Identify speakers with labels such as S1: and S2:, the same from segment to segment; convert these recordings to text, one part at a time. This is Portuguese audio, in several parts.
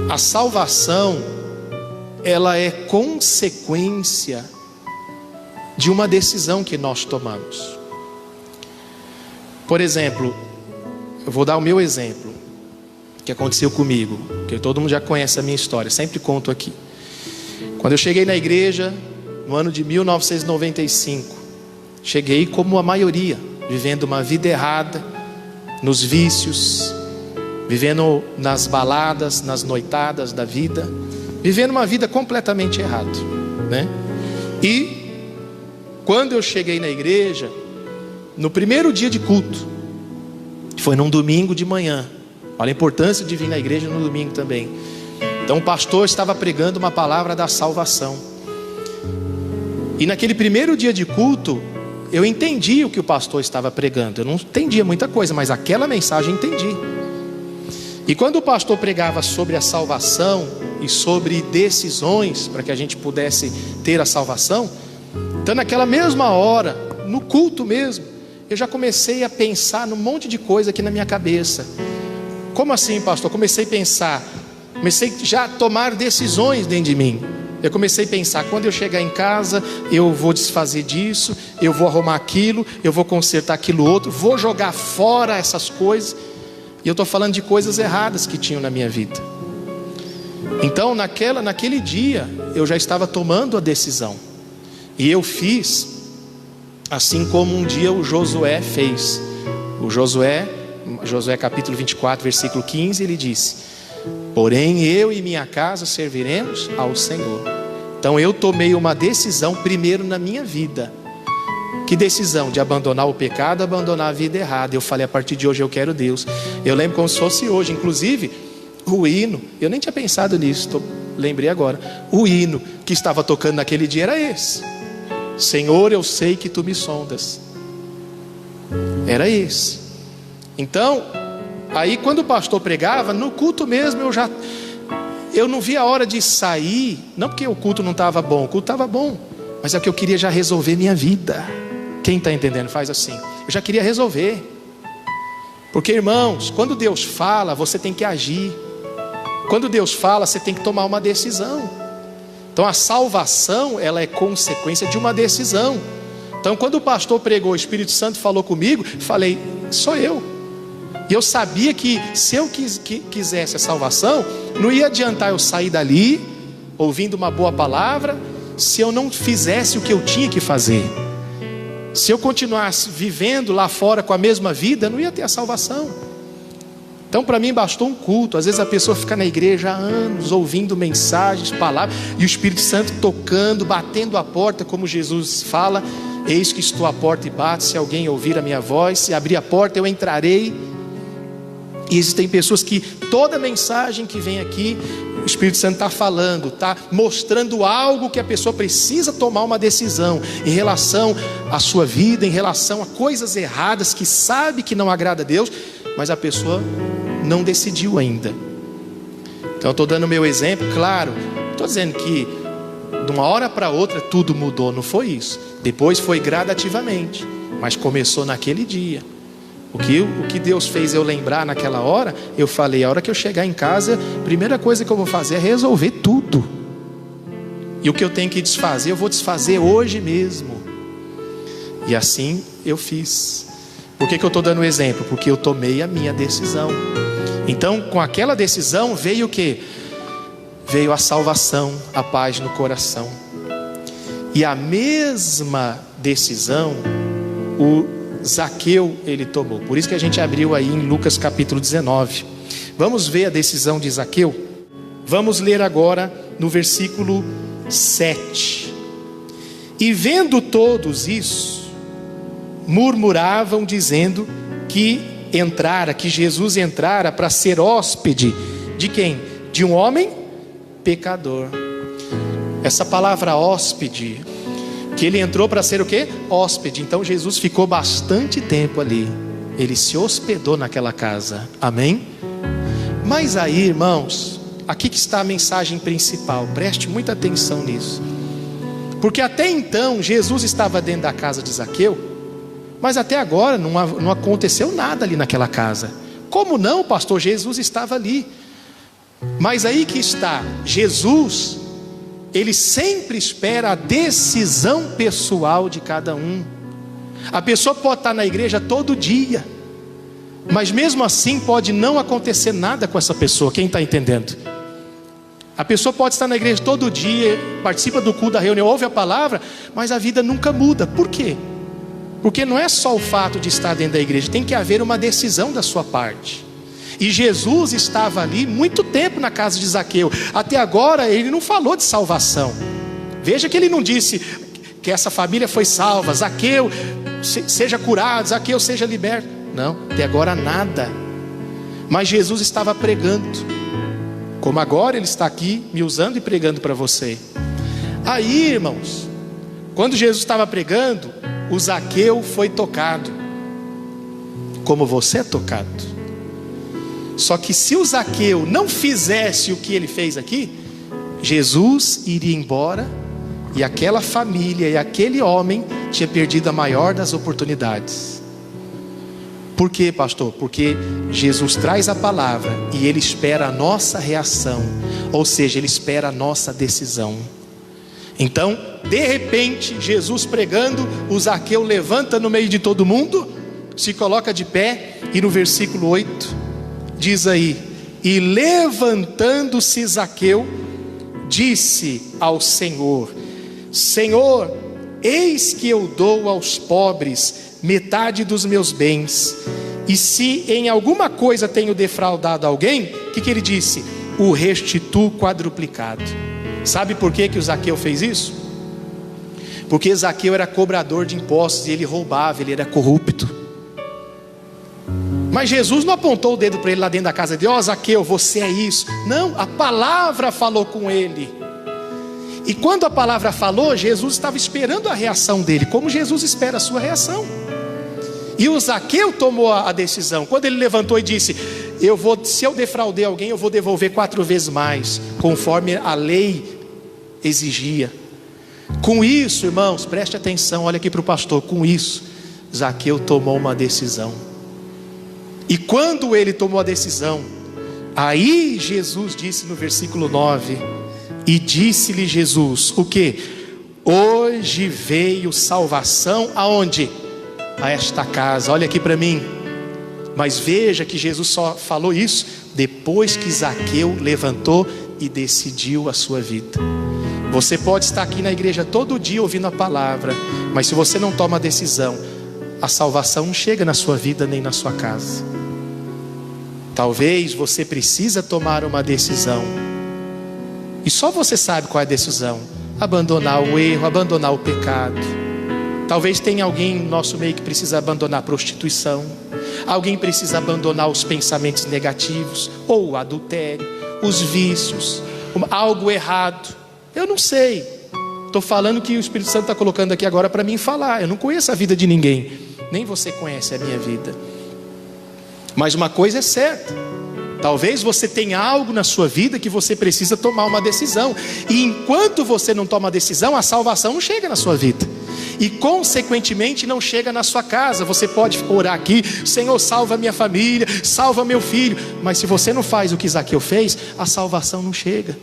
S1: A salvação, ela é consequência de uma decisão que nós tomamos. Por exemplo, eu vou dar o meu exemplo, que aconteceu comigo, que todo mundo já conhece a minha história, sempre conto aqui. Quando eu cheguei na igreja, no ano de 1995, cheguei como a maioria, vivendo uma vida errada, nos vícios, vivendo nas baladas, nas noitadas da vida, vivendo uma vida completamente errada, né? E quando eu cheguei na igreja, no primeiro dia de culto, foi num domingo de manhã. Olha a importância de vir na igreja no domingo também. Então o pastor estava pregando uma palavra da salvação. E naquele primeiro dia de culto, eu entendi o que o pastor estava pregando. Eu não entendia muita coisa, mas aquela mensagem eu entendi. E quando o pastor pregava sobre a salvação e sobre decisões para que a gente pudesse ter a salvação, então naquela mesma hora, no culto mesmo, eu já comecei a pensar num monte de coisa aqui na minha cabeça. Como assim, pastor? Comecei a pensar, comecei já a tomar decisões dentro de mim. Eu comecei a pensar, quando eu chegar em casa, eu vou desfazer disso, eu vou arrumar aquilo, eu vou consertar aquilo outro, vou jogar fora essas coisas. E eu estou falando de coisas erradas que tinham na minha vida. Então naquele dia, eu já estava tomando a decisão. E eu fiz, assim como um dia o Josué fez. O Josué capítulo 24, versículo 15, ele disse: porém eu e minha casa serviremos ao Senhor. Então eu tomei uma decisão primeiro na minha vida. Que decisão? De abandonar o pecado, abandonar a vida errada. Eu falei, a partir de hoje eu quero Deus. Eu lembro como se fosse hoje. Inclusive o hino, eu nem tinha pensado nisso, lembrei agora. O hino que estava tocando naquele dia era esse: Senhor, eu sei que tu me sondas. Era esse. Então, aí quando o pastor pregava, no culto mesmo eu não via a hora de sair. Não porque o culto não estava bom, o culto estava bom, mas é que eu queria já resolver minha vida. Quem está entendendo faz assim. Eu já queria resolver. Porque, irmãos, quando Deus fala, você tem que agir. Quando Deus fala, você tem que tomar uma decisão. Então a salvação, ela é consequência de uma decisão. Então quando o pastor pregou, o Espírito Santo falou comigo, falei, sou eu. E eu sabia que se eu quisesse a salvação, não ia adiantar eu sair dali, ouvindo uma boa palavra, se eu não fizesse o que eu tinha que fazer. Se eu continuasse vivendo lá fora com a mesma vida, não ia ter a salvação. Então para mim bastou um culto. Às vezes a pessoa fica na igreja há anos, ouvindo mensagens, palavras, e o Espírito Santo tocando, batendo a porta, como Jesus fala: eis que estou à porta e bato, se alguém ouvir a minha voz, se abrir a porta eu entrarei. E existem pessoas que toda mensagem que vem aqui, o Espírito Santo está falando, está mostrando algo que a pessoa precisa tomar uma decisão em relação à sua vida, em relação a coisas erradas que sabe que não agrada a Deus, mas a pessoa não decidiu ainda. Então eu estou dando o meu exemplo, claro, estou dizendo que de uma hora para outra tudo mudou, não foi isso. Depois foi gradativamente, mas começou naquele dia. O que Deus fez eu lembrar naquela hora, eu falei, a hora que eu chegar em casa, a primeira coisa que eu vou fazer é resolver tudo. E o que eu tenho que desfazer, eu vou desfazer hoje mesmo. E assim eu fiz. Por que eu estou dando o exemplo? Porque eu tomei a minha decisão. Então com aquela decisão veio o quê? Veio a salvação, a paz no coração. E a mesma decisão o Zaqueu ele tomou. Por isso que a gente abriu aí em Lucas capítulo 19. Vamos ver a decisão de Zaqueu? Vamos ler agora no versículo 7. E vendo todos isso, murmuravam dizendo que Jesus entrara para ser hóspede de quem? De um homem pecador. Essa palavra hóspede, que ele entrou para ser o quê? Hóspede. Então Jesus ficou bastante tempo ali. Ele se hospedou naquela casa. Amém? Mas aí, irmãos, aqui que está a mensagem principal. Preste muita atenção nisso. Porque até então Jesus estava dentro da casa de Zaqueu, mas até agora não aconteceu nada ali naquela casa. Como não, pastor? Jesus estava ali. Mas aí que está, Jesus, Ele sempre espera a decisão pessoal de cada um. A pessoa pode estar na igreja todo dia, mas mesmo assim pode não acontecer nada com essa pessoa. Quem está entendendo? A pessoa pode estar na igreja todo dia, participa do culto, da reunião, ouve a palavra, mas a vida nunca muda. Por quê? Porque não é só o fato de estar dentro da igreja, tem que haver uma decisão da sua parte. E Jesus estava ali muito tempo na casa de Zaqueu. Até agora ele não falou de salvação. Veja que ele não disse que essa família foi salva, Zaqueu seja curado, Zaqueu seja liberto. Não, até agora nada. Mas Jesus estava pregando, como agora Ele está aqui me usando e pregando para você. Aí, irmãos, quando Jesus estava pregando, o Zaqueu foi tocado, como você é tocado. Só que se o Zaqueu não fizesse o que ele fez aqui, Jesus iria embora, e aquela família e aquele homem tinha perdido a maior das oportunidades. Por quê, pastor? Porque Jesus traz a palavra e Ele espera a nossa reação, ou seja, Ele espera a nossa decisão. Então, de repente, Jesus pregando, o Zaqueu levanta no meio de todo mundo, se coloca de pé, e no versículo 8, diz aí: e levantando-se Zaqueu, disse ao Senhor: Senhor, eis que eu dou aos pobres metade dos meus bens, e se em alguma coisa tenho defraudado alguém, o que ele disse? O restituo quadruplicado. Sabe por que o Zaqueu fez isso? Porque Zaqueu era cobrador de impostos, e ele roubava, ele era corrupto. Mas Jesus não apontou o dedo para ele lá dentro da casa dele: ó, Zaqueu, você é isso. Não, a palavra falou com ele. E quando a palavra falou, Jesus estava esperando a reação dele, como Jesus espera a sua reação. E o Zaqueu tomou a decisão. Quando ele levantou e disse: se eu defraudei alguém, eu vou devolver 4 vezes mais, conforme a lei exigia. Com isso, irmãos, preste atenção, olha aqui para o pastor. Com isso, Zaqueu tomou uma decisão. E quando ele tomou a decisão, aí Jesus disse no versículo 9: e disse-lhe Jesus, o que? Hoje veio salvação aonde? A esta casa. Olha aqui para mim. Mas veja que Jesus só falou isso depois que Zaqueu levantou e decidiu a sua vida. Você pode estar aqui na igreja todo dia ouvindo a palavra, mas se você não toma a decisão, a salvação não chega na sua vida nem na sua casa. Talvez você precisa tomar uma decisão, e só você sabe qual é a decisão: abandonar o erro, abandonar o pecado. Talvez tenha alguém no nosso meio que precisa abandonar a prostituição, alguém precisa abandonar os pensamentos negativos, ou o adultério, os vícios, algo errado. Eu não sei, estou falando que o Espírito Santo está colocando aqui agora para mim falar. Eu não conheço a vida de ninguém, nem você conhece a minha vida. Mas uma coisa é certa: talvez você tenha algo na sua vida que você precisa tomar uma decisão, e enquanto você não toma a decisão, a salvação não chega na sua vida, e consequentemente não chega na sua casa. Você pode orar aqui: Senhor, salva minha família, salva meu filho, mas se você não faz o que Zaqueu fez, a salvação não chega.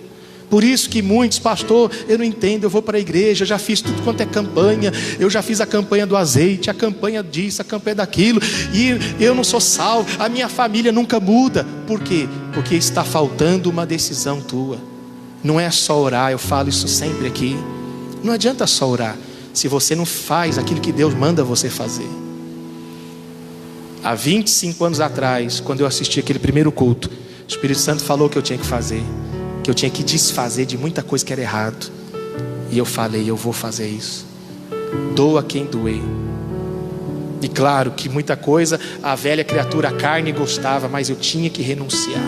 S1: Por isso que muitos: pastor, eu não entendo, eu vou para a igreja, eu já fiz tudo quanto é campanha, eu já fiz a campanha do azeite, a campanha disso, a campanha daquilo, e eu não sou salvo, a minha família nunca muda. Por quê? Porque está faltando uma decisão tua. Não é só orar, eu falo isso sempre aqui. Não adianta só orar se você não faz aquilo que Deus manda você fazer. Há 25 anos atrás, quando eu assisti aquele primeiro culto, o Espírito Santo falou que eu tinha que fazer, que eu tinha que desfazer de muita coisa que era errado. E eu falei: eu vou fazer isso. Doa quem doer. E claro que muita coisa a velha criatura, a carne, gostava, mas eu tinha que renunciar.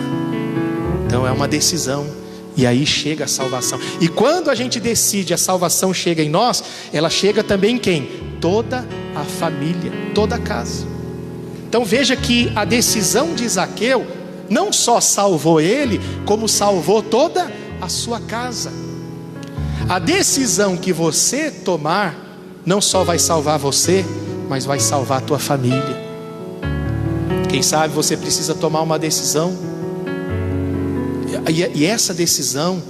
S1: Então é uma decisão, e aí chega a salvação. E quando a gente decide, a salvação chega em nós, ela chega também em quem? Toda a família, toda a casa. Então veja que a decisão de Zaqueu não só salvou ele, como salvou toda a sua casa. A decisão que você tomar não só vai salvar você, mas vai salvar a tua família. Quem sabe você precisa tomar uma decisão. E essa decisão,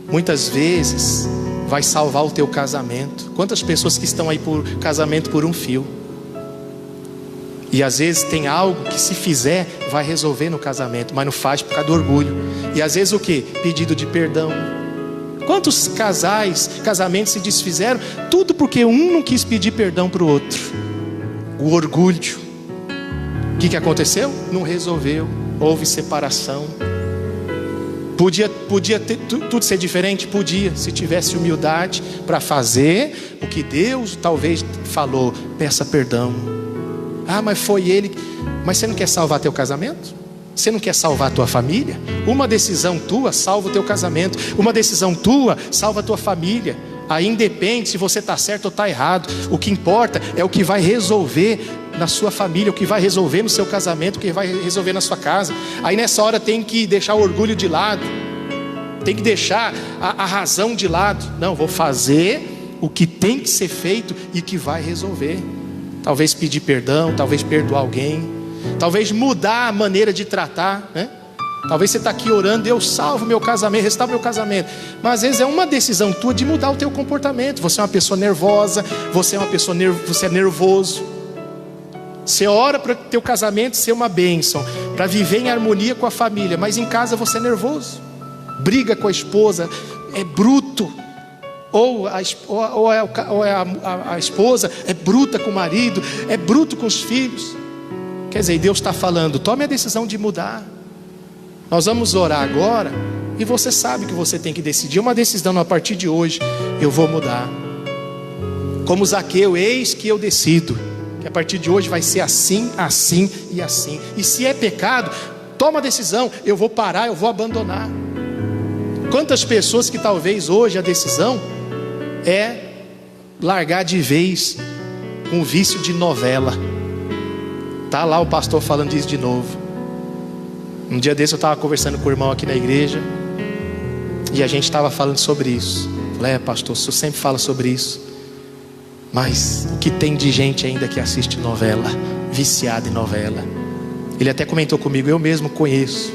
S1: muitas vezes, vai salvar o teu casamento. Quantas pessoas que estão aí por casamento por um fio? E às vezes tem algo que se fizer, vai resolver no casamento, mas não faz por causa do orgulho. E às vezes o quê? Pedido de perdão. Quantos casamentos se desfizeram? Tudo porque um não quis pedir perdão para o outro. O orgulho. O que aconteceu? Não resolveu. Houve separação. Podia tudo ser diferente? Podia, se tivesse humildade para fazer o que Deus talvez falou. Peça perdão. Ah, mas foi ele. Mas você não quer salvar teu casamento? Você não quer salvar a tua família? Uma decisão tua salva o teu casamento. Uma decisão tua salva a tua família. Aí independe se você está certo ou está errado. O que importa é o que vai resolver na sua família, o que vai resolver no seu casamento, o que vai resolver na sua casa. Aí nessa hora tem que deixar o orgulho de lado. Tem que deixar a razão de lado. Não, vou fazer o que tem que ser feito e que vai resolver. Talvez pedir perdão, talvez perdoar alguém. Talvez mudar a maneira de tratar, né? Talvez você está aqui orando, Deus salva o meu casamento, restaura o meu casamento. Mas às vezes é uma decisão tua de mudar o teu comportamento. Você é uma pessoa nervosa, você é nervoso. Você ora para o teu casamento ser uma bênção, para viver em harmonia com a família, mas em casa você é nervoso. Briga com a esposa, é bruto. Ou a esposa é bruta com o marido, é bruto com os filhos. Quer dizer, Deus está falando, tome a decisão de mudar. Nós vamos orar agora, e você sabe que você tem que decidir uma decisão a partir de hoje. Eu vou mudar. Como Zaqueu, eis que eu decido que a partir de hoje vai ser assim, assim e assim. E se é pecado, toma a decisão, eu vou parar, eu vou abandonar. Quantas pessoas que talvez hoje a decisão é largar de vez com o vício de novela. Tá lá o pastor falando disso de novo. Um dia desse eu estava conversando com o irmão aqui na igreja, e a gente estava falando sobre isso. Falei, pastor, o senhor sempre fala sobre isso, mas o que tem de gente ainda que assiste novela, viciada em novela? Ele até comentou comigo, eu mesmo conheço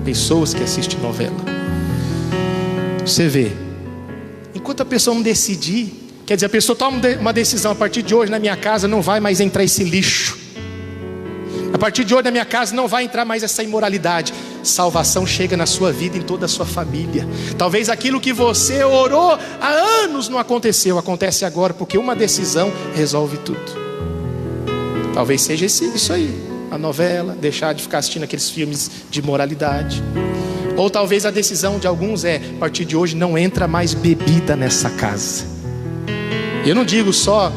S1: pessoas que assistem novela. Você vê, enquanto a pessoa não decidir, quer dizer, a pessoa toma uma decisão, a partir de hoje na minha casa não vai mais entrar esse lixo. A partir de hoje na minha casa não vai entrar mais essa imoralidade. Salvação chega na sua vida, em toda a sua família. Talvez aquilo que você orou há anos não aconteceu, acontece agora, porque uma decisão resolve tudo. Talvez seja isso aí, a novela, deixar de ficar assistindo aqueles filmes de moralidade. Ou talvez a decisão de alguns é, a partir de hoje não entra mais bebida nessa casa. Eu não digo só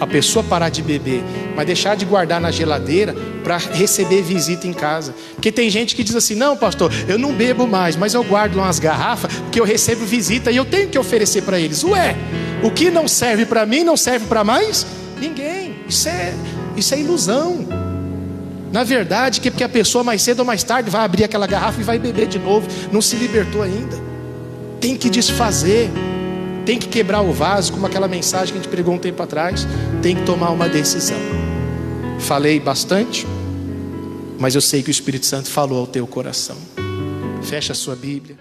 S1: a pessoa parar de beber, mas deixar de guardar na geladeira para receber visita em casa. Porque tem gente que diz assim, não pastor, eu não bebo mais, mas eu guardo umas garrafas porque eu recebo visita e eu tenho que oferecer para eles. Ué, o que não serve para mim não serve para mais ninguém. Isso é ilusão. Na verdade, que porque a pessoa mais cedo ou mais tarde vai abrir aquela garrafa e vai beber de novo, não se libertou ainda. Tem que desfazer, tem que quebrar o vaso, como aquela mensagem que a gente pregou um tempo atrás. Tem que tomar uma decisão. Falei bastante, mas eu sei que o Espírito Santo falou ao teu coração. Fecha a sua Bíblia.